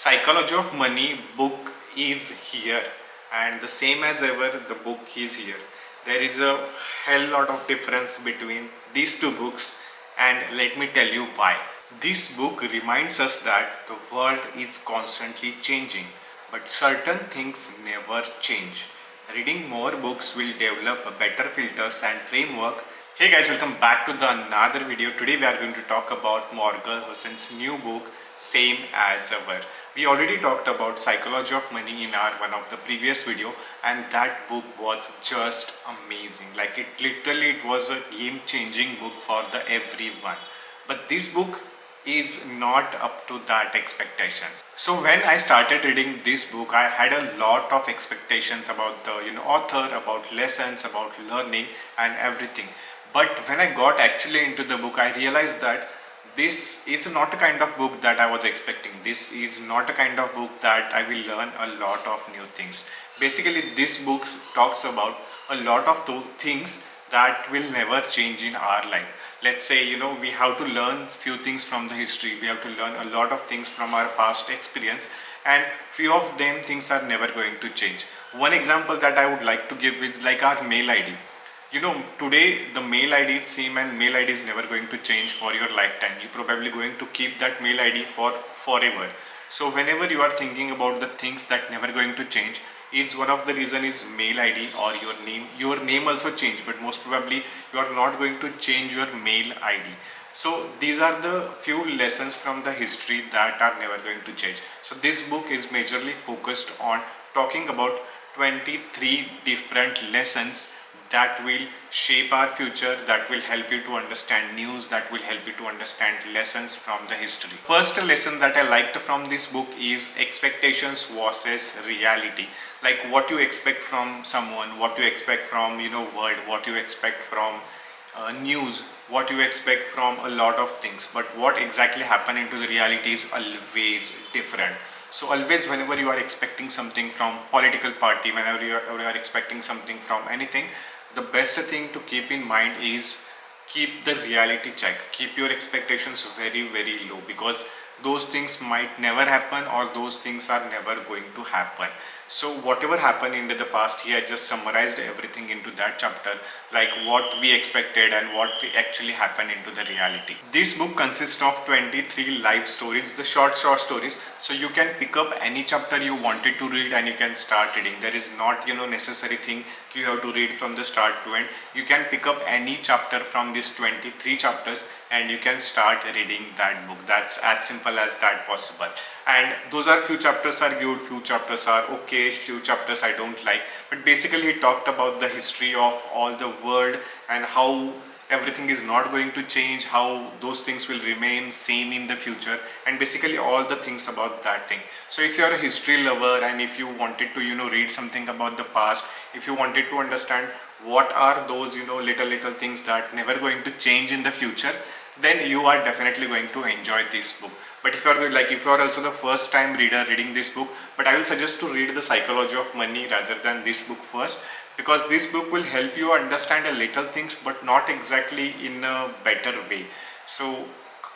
Psychology of Money book is here, and the same as ever the book is here. There is a hell lot of difference between these two books, and let me tell you why. This book reminds us that the world is constantly changing, but certain things never change. Reading more books will develop better filters and framework. Hey guys, welcome back to the another video. Today we are going to talk about Morgan Hussain's new book, Same as Ever. We already talked about Psychology of Money in our one of the previous video, and that book was just amazing. Like it was a game-changing book for the everyone. But this book is not up to that expectation. So when I started reading this book, I had a lot of expectations about the author, about lessons, about learning and everything. But when I got actually into the book, I realized that this is not a kind of book that I was expecting. This is not a kind of book that I will learn a lot of new things. Basically, this book talks about a lot of things that will never change in our life. Let's say, we have to learn few things from the history. We have to learn a lot of things from our past experience, and few of them things are never going to change. One example that I would like to give is like our mail ID. Today the mail ID is same, and mail ID is never going to change for your lifetime. You're probably going to keep that mail ID for forever. So whenever you are thinking about the things that never going to change, it's one of the reason is mail ID or your name. Your name also change, but most probably you are not going to change your mail ID. So these are the few lessons from the history that are never going to change. So this book is majorly focused on talking about 23 different lessons that will shape our future, that will help you to understand news, that will help you to understand lessons from the history. First lesson that I liked from this book is expectations versus reality. Like what you expect from someone, what you expect from world, what you expect from news, what you expect from a lot of things, but what exactly happen into the reality is always different. So always whenever you are expecting something from political party, whenever you are expecting something from anything, the best thing to keep in mind is keep the reality check. Keep your expectations very low, because those things might never happen, or those things are never going to happen. So whatever happened in the past, he had just summarized everything into that chapter, like what we expected and what actually happened into the reality. This book consists of 23 life stories, the short stories. So you can pick up any chapter you wanted to read and you can start reading. There is not necessary thing you have to read from the start to end. You can pick up any chapter from these 23 chapters and you can start reading that book. That's as simple as that possible. And those are few chapters are good, few chapters are okay, few chapters I don't like. But basically he talked about the history of all the world and how everything is not going to change, how those things will remain same in the future, and basically all the things about that thing. So if you are a history lover and if you wanted to read something about the past, if you wanted to understand what are those little things that never going to change in the future, then you are definitely going to enjoy this book. But if you are also the first time reader reading this book, but I will suggest to read the Psychology of Money rather than this book first, because this book will help you understand a little things, but not exactly in a better way. So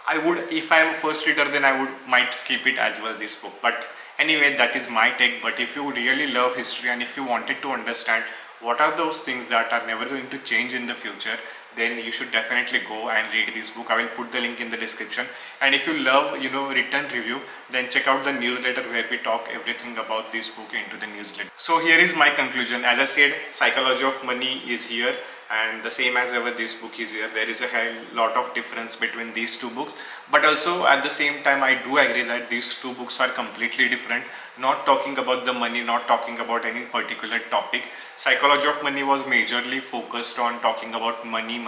I would, if I am a first reader, then I might skip it as well, this book. But anyway, that is my take. But if you really love history and if you wanted to understand what are those things that are never going to change in the future, then you should definitely go and read this book. I will put the link in the description. And if you love written review, then check out the newsletter where we talk everything about this book into the newsletter. So here is my conclusion. As I said, Psychology of Money is here, and the same as ever this book is here. There is a hell lot of difference between these two books, but also at the same time I do agree that these two books are completely different, not talking about the money, not talking about any particular topic. Psychology of Money was majorly focused on talking about money,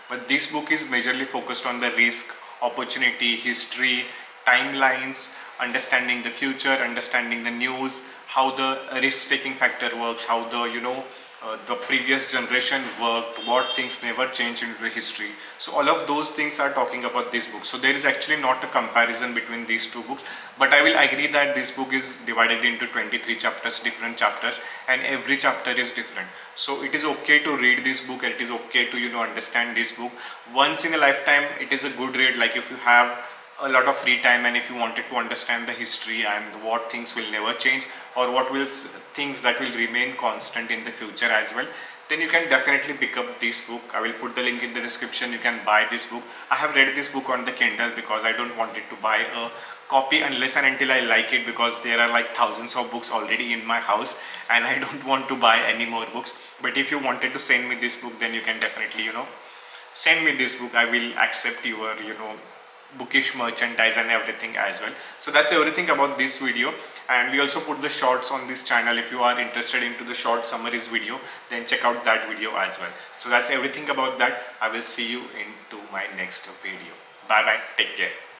but this book is majorly focused on the risk, opportunity, history, timelines, understanding the future, understanding the news, how the risk taking factor works, how the previous generation worked, what things never changed into the history. So all of those things are talking about this book. So there is actually not a comparison between these two books, but I will agree that this book is divided into 23 chapters, different chapters, and every chapter is different. So it is okay to read this book, and it is okay to understand this book once in a lifetime. It is a good read. Like if you have a lot of free time, and if you wanted to understand the history and what things will never change, or what will things that will remain constant in the future as well, then you can definitely pick up this book. I will put the link in the description. You can buy this book. I have read this book on the Kindle because I don't want it to buy a copy unless and until I like it, because there are like thousands of books already in my house and I don't want to buy any more books. But if you wanted to send me this book, then you can definitely, send me this book. I will accept your, bookish merchandise and everything as well. So that's everything about this video, and we also put the shorts on this channel. If you are interested into the short summaries video, then check out that video as well. So that's everything about that. I will see you into my next video. Bye bye, take care.